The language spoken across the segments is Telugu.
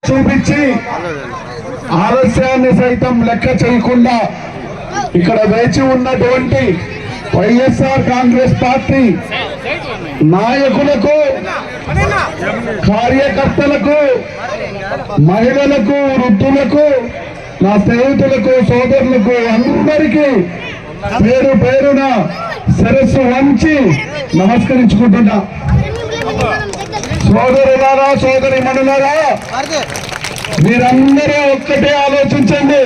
చూపించి ఆలస్యాన్ని సైతం లెక్క చేయకుండా ఇక్కడ వేచి ఉన్నటువంటి వైఎస్ఆర్ కాంగ్రెస్ పార్టీ నాయకులకు, కార్యకర్తలకు, మహిళలకు, వృద్ధులకు, నా స్నేహితులకు, సోదరులకు అందరికీ పేరు పేరున శిరస్సు వంచి నమస్కరించుకుంటున్నా. సోదరులారా, సోదరి మనులారా, మీరందరూ ఒక్కటే ఆలోచించండి.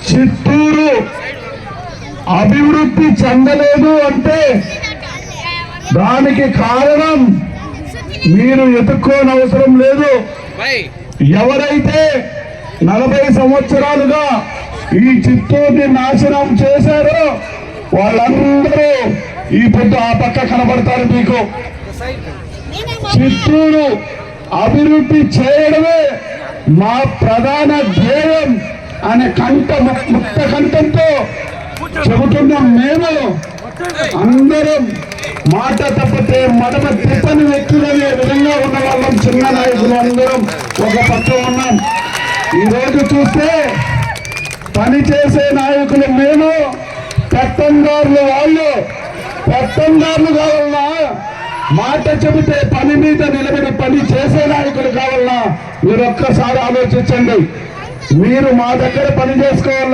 చిత్తూరు అభివృద్ధి చెందలేదు అంటే దానికి కారణం మీరు ఎత్తుక్కోనవసరం లేదు. ఎవరైతే 40 సంవత్సరాలుగా ఈ చిత్తూరుని నాశనం చేశారో వాళ్ళందరూ ఈ పొద్దు ఆ పక్క కనబడతారు మీకు. చిత్తూరు అభివృద్ధి చేయడమే మా ప్రధాన ధ్యేయం అనే ముక్త కంఠంతో చెబుతున్నాం. మేము అందరం మాట తప్పితే మడమ తిప్పని వ్యక్తులనే విధంగా ఉన్న వాళ్ళం. చిన్న నాయకులు అందరం ఒక పక్క ఉన్నాం. ఈరోజు చూస్తే పనిచేసే నాయకులు మేము, పెత్తందారులు వాళ్ళు. పెత్తందారులు కావాలన్నా, మాట చెబితే పని మీద నిలబడి పని చేసే నాయకులు కావాలన్నా మీరు ఒక్కసారి ఆలోచించండి. మీరు మా దగ్గర పని చేసుకోవాలన్నా